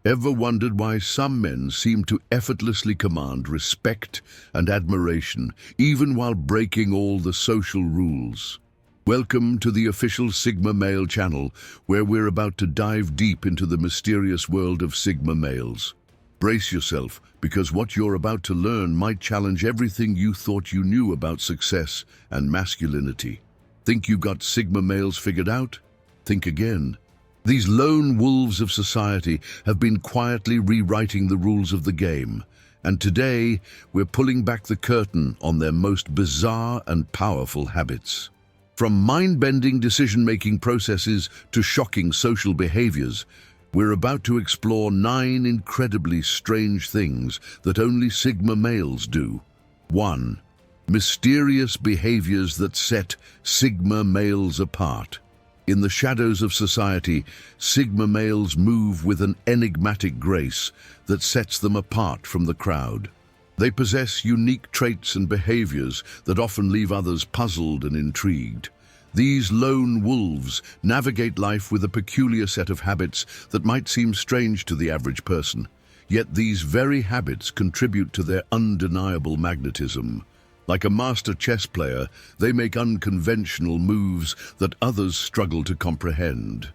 Ever wondered why some men seem to effortlessly command respect and admiration, even while breaking all the social rules? Welcome to the official Sigma Male channel, where we're about to dive deep into the mysterious world of Sigma males. Brace yourself, because what you're about to learn might challenge everything you thought you knew about success and masculinity. Think you got Sigma males figured out? Think again. These lone wolves of society have been quietly rewriting the rules of the game, and today we're pulling back the curtain on their most bizarre and powerful habits. From mind-bending decision-making processes to shocking social behaviors, we're about to explore 9 incredibly strange things that only Sigma males do. 1. Mysterious behaviors that set Sigma males apart. In the shadows of society, Sigma males move with an enigmatic grace that sets them apart from the crowd. They possess unique traits and behaviors that often leave others puzzled and intrigued. These lone wolves navigate life with a peculiar set of habits that might seem strange to the average person. Yet these very habits contribute to their undeniable magnetism. Like a master chess player, they make unconventional moves that others struggle to comprehend.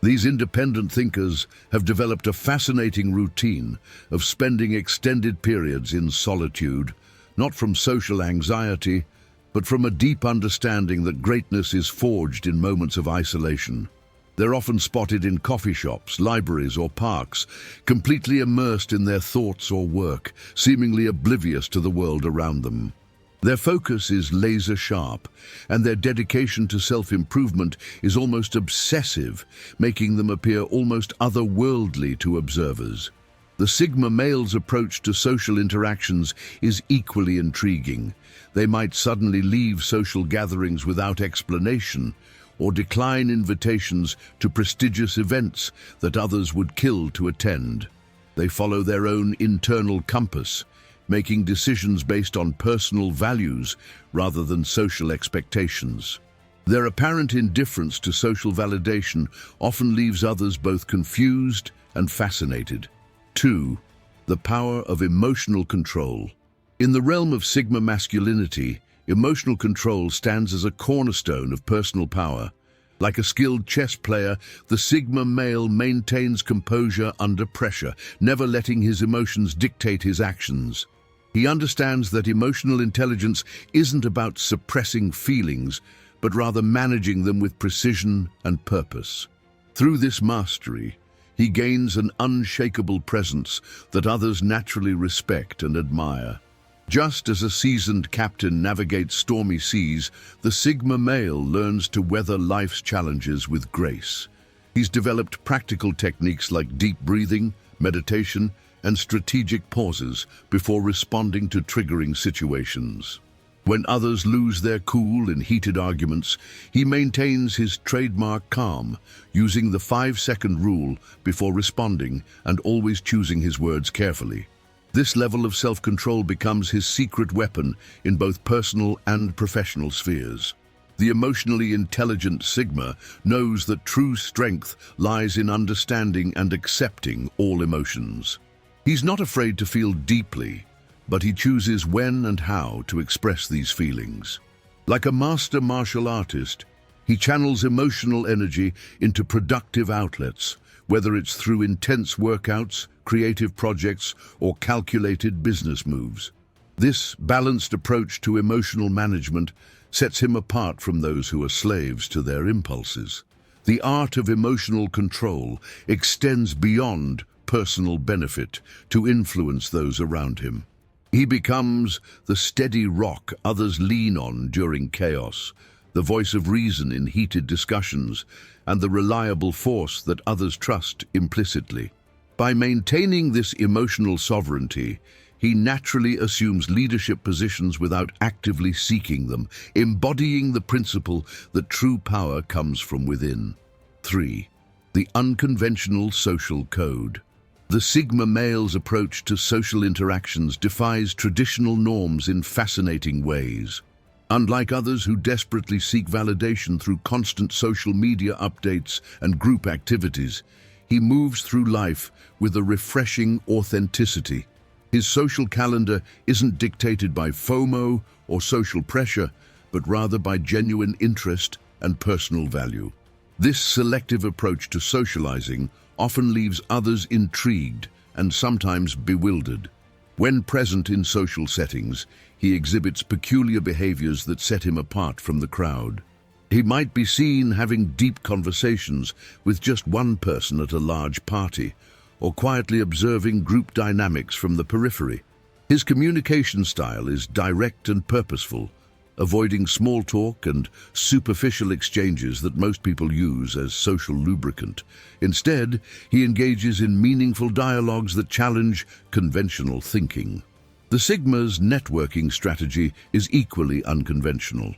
These independent thinkers have developed a fascinating routine of spending extended periods in solitude, not from social anxiety, but from a deep understanding that greatness is forged in moments of isolation. They're often spotted in coffee shops, libraries, or parks, completely immersed in their thoughts or work, seemingly oblivious to the world around them. Their focus is laser sharp, and their dedication to self-improvement is almost obsessive, making them appear almost otherworldly to observers. The Sigma male's approach to social interactions is equally intriguing. They might suddenly leave social gatherings without explanation, or decline invitations to prestigious events that others would kill to attend. They follow their own internal compass, making decisions based on personal values rather than social expectations. Their apparent indifference to social validation often leaves others both confused and fascinated. 2. The power of emotional control. In the realm of Sigma masculinity, emotional control stands as a cornerstone of personal power. Like a skilled chess player, the Sigma male maintains composure under pressure, never letting his emotions dictate his actions. He understands that emotional intelligence isn't about suppressing feelings, but rather managing them with precision and purpose. Through this mastery, he gains an unshakable presence that others naturally respect and admire. Just as a seasoned captain navigates stormy seas, the Sigma male learns to weather life's challenges with grace. He's developed practical techniques like deep breathing, meditation, and strategic pauses before responding to triggering situations. When others lose their cool in heated arguments, he maintains his trademark calm, using the 5-second rule before responding and always choosing his words carefully. This level of self-control becomes his secret weapon in both personal and professional spheres. The emotionally intelligent Sigma knows that true strength lies in understanding and accepting all emotions. He's not afraid to feel deeply, but he chooses when and how to express these feelings. Like a master martial artist, he channels emotional energy into productive outlets, whether it's through intense workouts, creative projects, or calculated business moves. This balanced approach to emotional management sets him apart from those who are slaves to their impulses. The art of emotional control extends beyond personal benefit to influence those around him. He becomes the steady rock others lean on during chaos, the voice of reason in heated discussions, and the reliable force that others trust implicitly. By maintaining this emotional sovereignty, he naturally assumes leadership positions without actively seeking them, embodying the principle that true power comes from within. 3. The unconventional social code. The Sigma male's approach to social interactions defies traditional norms in fascinating ways. Unlike others who desperately seek validation through constant social media updates and group activities, He moves through life with a refreshing authenticity. His social calendar isn't dictated by FOMO or social pressure, but rather by genuine interest and personal value. This selective approach to socializing often leaves others intrigued and sometimes bewildered. When present in social settings, he exhibits peculiar behaviors that set him apart from the crowd. He might be seen having deep conversations with just one person at a large party, or quietly observing group dynamics from the periphery. His communication style is direct and purposeful, avoiding small talk and superficial exchanges that most people use as social lubricant. Instead, he engages in meaningful dialogues that challenge conventional thinking. The Sigma's networking strategy is equally unconventional.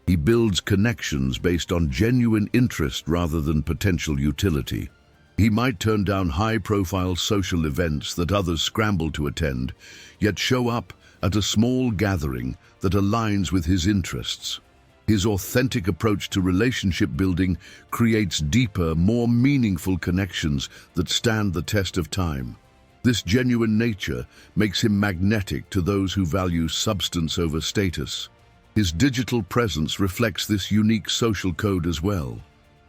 He builds connections based on genuine interest rather than potential utility. He might turn down high-profile social events that others scramble to attend, yet show up at a small gathering that aligns with his interests. His authentic approach to relationship building creates deeper, more meaningful connections that stand the test of time. This genuine nature makes him magnetic to those who value substance over status. His digital presence reflects this unique social code as well.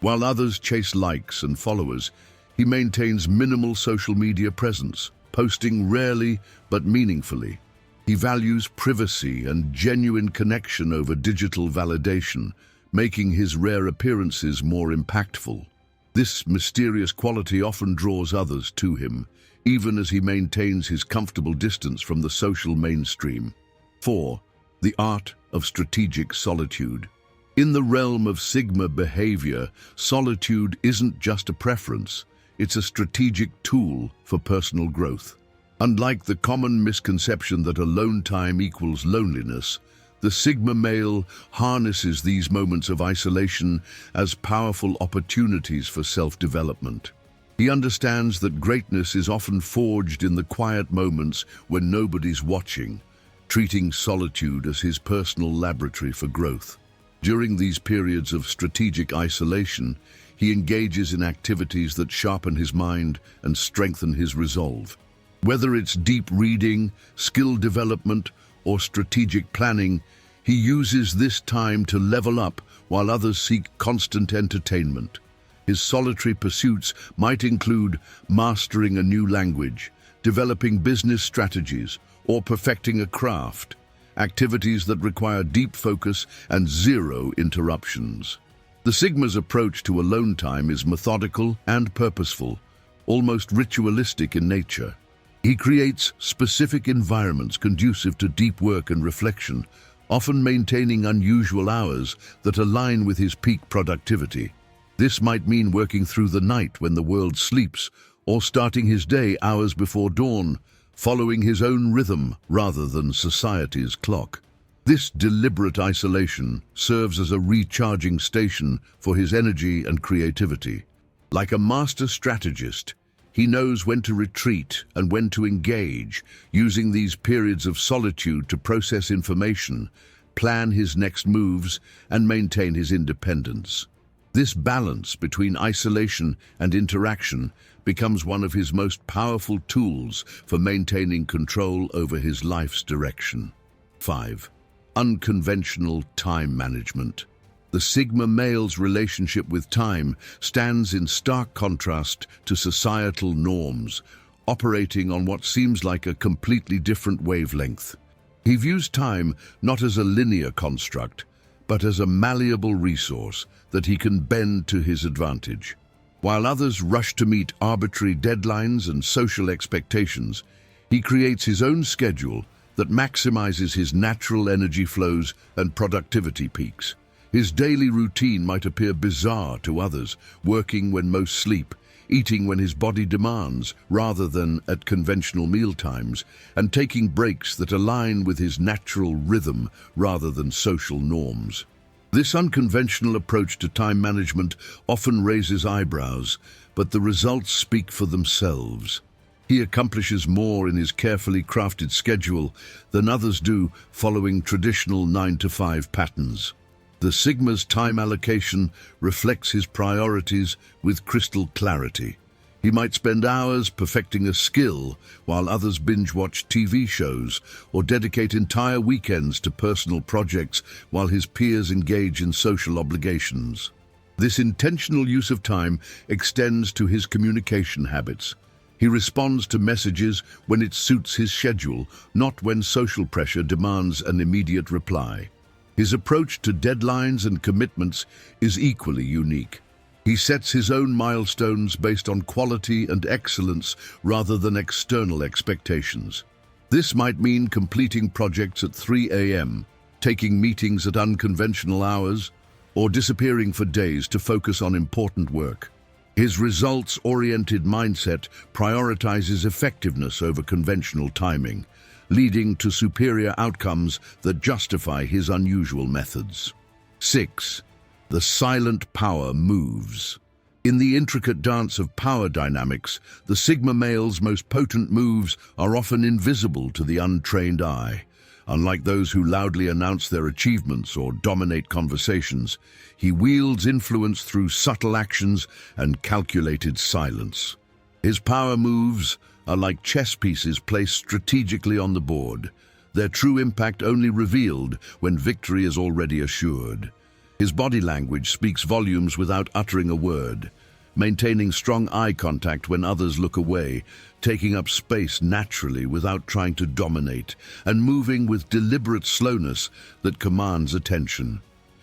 While others chase likes and followers, he maintains minimal social media presence, posting rarely but meaningfully. He values privacy and genuine connection over digital validation, making his rare appearances more impactful. This mysterious quality often draws others to him, even as he maintains his comfortable distance from the social mainstream. 4. The art of strategic solitude. In the realm of Sigma behavior, solitude isn't just a preference, it's a strategic tool for personal growth. Unlike the common misconception that alone time equals loneliness, the Sigma male harnesses these moments of isolation as powerful opportunities for self-development. He understands that greatness is often forged in the quiet moments when nobody's watching, treating solitude as his personal laboratory for growth. During these periods of strategic isolation, he engages in activities that sharpen his mind and strengthen his resolve. Whether it's deep reading, skill development, or strategic planning, he uses this time to level up while others seek constant entertainment. His solitary pursuits might include mastering a new language, developing business strategies, or perfecting a craft, activities that require deep focus and zero interruptions. The Sigma's approach to alone time is methodical and purposeful, almost ritualistic in nature. He creates specific environments conducive to deep work and reflection, often maintaining unusual hours that align with his peak productivity. This might mean working through the night when the world sleeps, or starting his day hours before dawn, following his own rhythm rather than society's clock. This deliberate isolation serves as a recharging station for his energy and creativity. Like a master strategist, he knows when to retreat and when to engage, using these periods of solitude to process information, plan his next moves, and maintain his independence. This balance between isolation and interaction becomes one of his most powerful tools for maintaining control over his life's direction. 5. Unconventional time management. The Sigma male's relationship with time stands in stark contrast to societal norms, operating on what seems like a completely different wavelength. He views time not as a linear construct, but as a malleable resource that he can bend to his advantage. While others rush to meet arbitrary deadlines and social expectations, he creates his own schedule that maximizes his natural energy flows and productivity peaks. His daily routine might appear bizarre to others, working when most sleep, eating when his body demands rather than at conventional mealtimes, and taking breaks that align with his natural rhythm rather than social norms. This unconventional approach to time management often raises eyebrows, but the results speak for themselves. He accomplishes more in his carefully crafted schedule than others do following traditional 9-to-5 patterns. The Sigma's time allocation reflects his priorities with crystal clarity. He might spend hours perfecting a skill while others binge-watch TV shows or dedicate entire weekends to personal projects while his peers engage in social obligations. This intentional use of time extends to his communication habits. He responds to messages when it suits his schedule, not when social pressure demands an immediate reply. His approach to deadlines and commitments is equally unique. He sets his own milestones based on quality and excellence rather than external expectations. This might mean completing projects at 3 a.m., taking meetings at unconventional hours, or disappearing for days to focus on important work. His results-oriented mindset prioritizes effectiveness over conventional timing, leading to superior outcomes that justify his unusual methods. 6. The silent power moves. In the intricate dance of power dynamics, the Sigma male's most potent moves are often invisible to the untrained eye. Unlike those who loudly announce their achievements or dominate conversations, he wields influence through subtle actions and calculated silence. His power moves are like chess pieces placed strategically on the board, their true impact only revealed when victory is already assured. His body language speaks volumes without uttering a word, maintaining strong eye contact when others look away, taking up space naturally without trying to dominate, and moving with deliberate slowness that commands attention.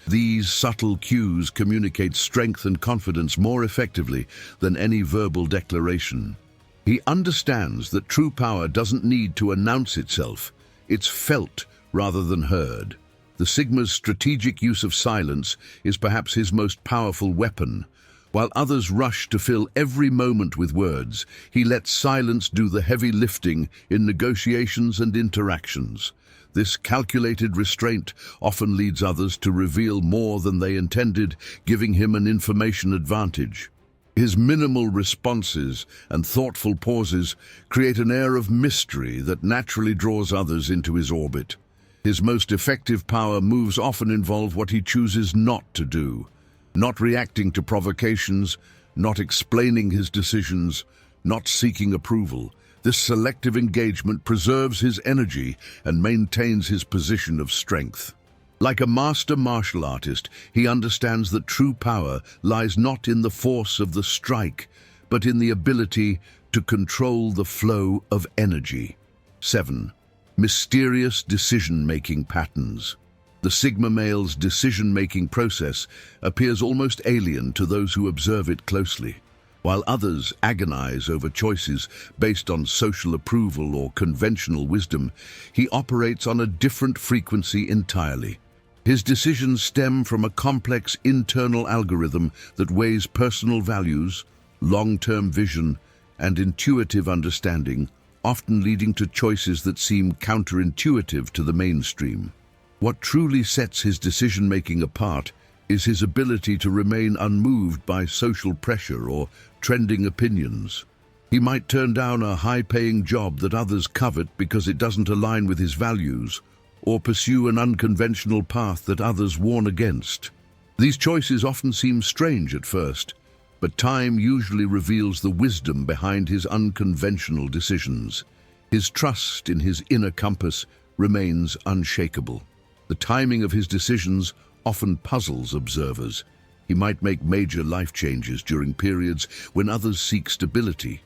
These subtle cues communicate strength and confidence more effectively than any verbal declaration. He understands that true power doesn't need to announce itself. It's felt rather than heard. The Sigma's strategic use of silence is perhaps his most powerful weapon. While others rush to fill every moment with words, he lets silence do the heavy lifting in negotiations and interactions. This calculated restraint often leads others to reveal more than they intended, giving him an information advantage. His minimal responses and thoughtful pauses create an air of mystery that naturally draws others into his orbit. His most effective power moves often involve what he chooses not to do, not reacting to provocations, not explaining his decisions, not seeking approval. This selective engagement preserves his energy and maintains his position of strength. Like a master martial artist, he understands that true power lies not in the force of the strike, but in the ability to control the flow of energy. 7. Mysterious decision-making patterns. The Sigma male's decision-making process appears almost alien to those who observe it closely. While others agonize over choices based on social approval or conventional wisdom, he operates on a different frequency entirely. His decisions stem from a complex internal algorithm that weighs personal values, long-term vision, and intuitive understanding, often leading to choices that seem counterintuitive to the mainstream. What truly sets his decision-making apart is his ability to remain unmoved by social pressure or trending opinions. He might turn down a high-paying job that others covet because it doesn't align with his values, or pursue an unconventional path that others warn against. These choices often seem strange at first, but time usually reveals the wisdom behind his unconventional decisions. His trust in his inner compass remains unshakable. The timing of his decisions often puzzles observers. He might make major life changes during periods when others seek stability,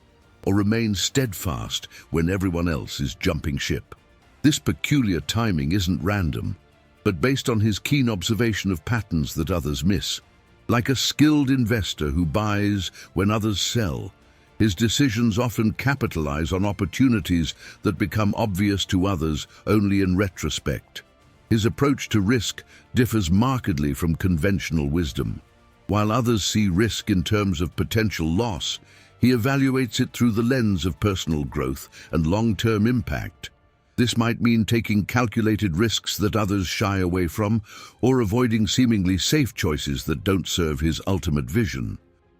or remain steadfast when everyone else is jumping ship. This peculiar timing isn't random, but based on his keen observation of patterns that others miss. Like a skilled investor who buys when others sell, his decisions often capitalize on opportunities that become obvious to others only in retrospect. His approach to risk differs markedly from conventional wisdom. While others see risk in terms of potential loss, he evaluates it through the lens of personal growth and long-term impact. This might mean taking calculated risks that others shy away from, or avoiding seemingly safe choices that don't serve his ultimate vision.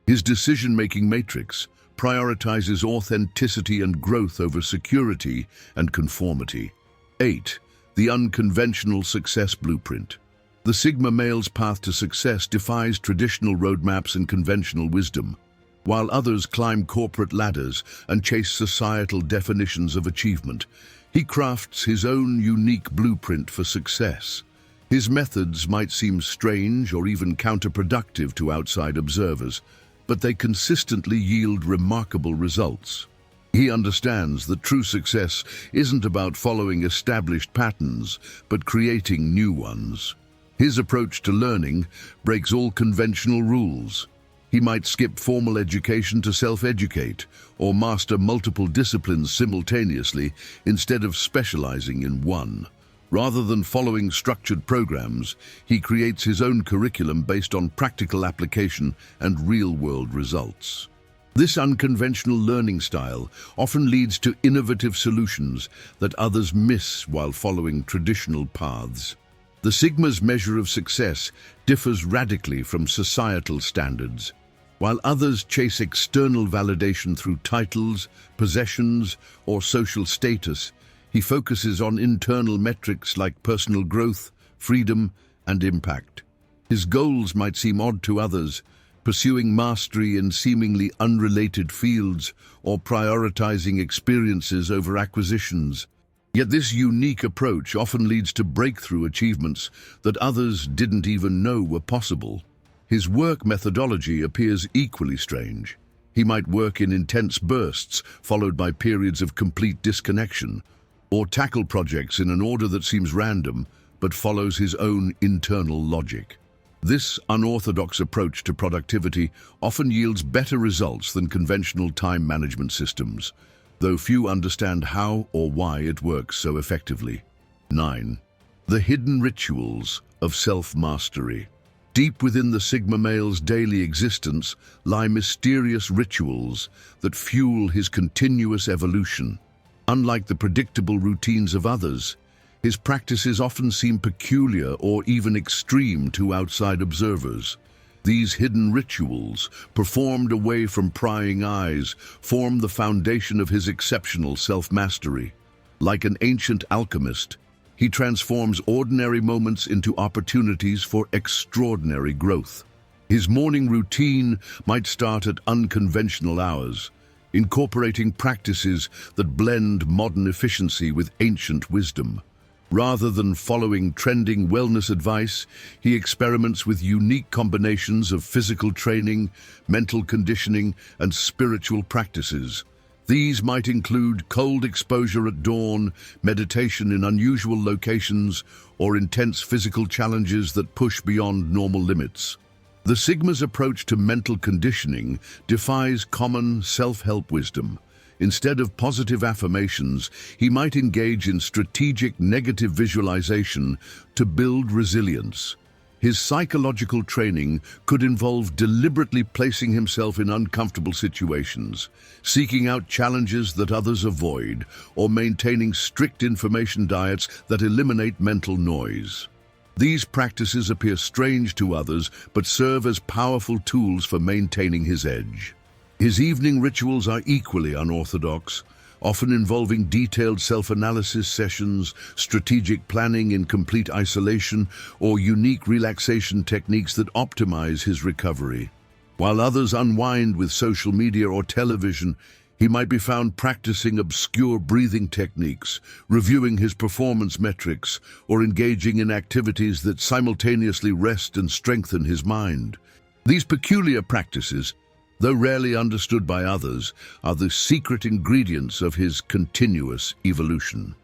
His decision-making matrix prioritizes authenticity and growth over security and conformity. 8. The unconventional success blueprint. The Sigma male's path to success defies traditional roadmaps and conventional wisdom. While others climb corporate ladders and chase societal definitions of achievement, he crafts his own unique blueprint for success. His methods might seem strange or even counterproductive to outside observers, but they consistently yield remarkable results. He understands that true success isn't about following established patterns, but creating new ones. His approach to learning breaks all conventional rules. He might skip formal education to self-educate, or master multiple disciplines simultaneously instead of specializing in one. Rather than following structured programs, he creates his own curriculum based on practical application and real-world results. This unconventional learning style often leads to innovative solutions that others miss while following traditional paths. The Sigma's measure of success differs radically from societal standards. While others chase external validation through titles, possessions, or social status, he focuses on internal metrics like personal growth, freedom, and impact. His goals might seem odd to others, pursuing mastery in seemingly unrelated fields or prioritizing experiences over acquisitions. Yet this unique approach often leads to breakthrough achievements that others didn't even know were possible. His work methodology appears equally strange. He might work in intense bursts, followed by periods of complete disconnection, or tackle projects in an order that seems random, but follows his own internal logic. This unorthodox approach to productivity often yields better results than conventional time management systems, though few understand how or why it works so effectively. 9. The hidden rituals of self-mastery. Deep within the Sigma male's daily existence lie mysterious rituals that fuel his continuous evolution. Unlike the predictable routines of others, his practices often seem peculiar or even extreme to outside observers. These hidden rituals, performed away from prying eyes, form the foundation of his exceptional self-mastery. Like an ancient alchemist, he transforms ordinary moments into opportunities for extraordinary growth. His morning routine might start at unconventional hours, incorporating practices that blend modern efficiency with ancient wisdom. Rather than following trending wellness advice, he experiments with unique combinations of physical training, mental conditioning, and spiritual practices. These might include cold exposure at dawn, meditation in unusual locations, or intense physical challenges that push beyond normal limits. The Sigma's approach to mental conditioning defies common self-help wisdom. Instead of positive affirmations, he might engage in strategic negative visualization to build resilience. His psychological training could involve deliberately placing himself in uncomfortable situations, seeking out challenges that others avoid, or maintaining strict information diets that eliminate mental noise. These practices appear strange to others, but serve as powerful tools for maintaining his edge. His evening rituals are equally unorthodox, often involving detailed self-analysis sessions, strategic planning in complete isolation, or unique relaxation techniques that optimize his recovery. While others unwind with social media or television, he might be found practicing obscure breathing techniques, reviewing his performance metrics, or engaging in activities that simultaneously rest and strengthen his mind. These peculiar practices, though rarely understood by others, are the secret ingredients of his continuous evolution.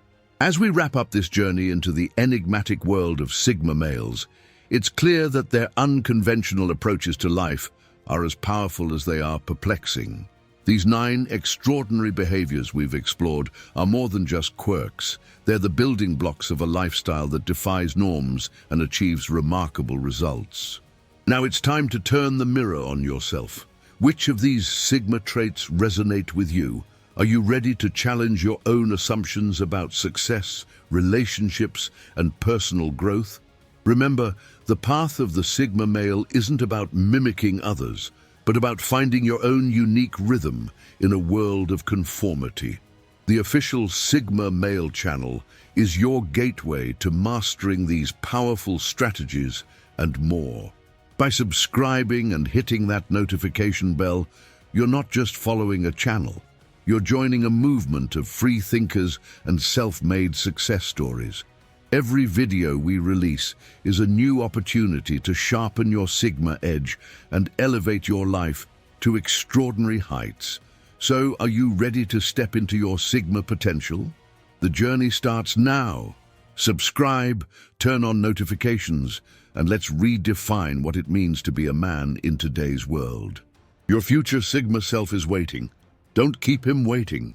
As we wrap up this journey into the enigmatic world of Sigma males, it's clear that their unconventional approaches to life are as powerful as they are perplexing. These 9 extraordinary behaviors we've explored are more than just quirks. They're the building blocks of a lifestyle that defies norms and achieves remarkable results. Now it's time to turn the mirror on yourself. Which of these Sigma traits resonate with you? Are you ready to challenge your own assumptions about success, relationships, and personal growth? Remember, the path of the Sigma male isn't about mimicking others, but about finding your own unique rhythm in a world of conformity. The official Sigma Male channel is your gateway to mastering these powerful strategies and more. By subscribing and hitting that notification bell, You're not just following a channel. You're joining a movement of free thinkers and self-made success stories. Every video we release is a new opportunity to sharpen your Sigma edge and elevate your life to extraordinary heights. So, are you ready to step into your Sigma potential? The journey starts now. Subscribe, turn on notifications, and let's redefine what it means to be a man in today's world. Your future Sigma self is waiting. Don't keep him waiting.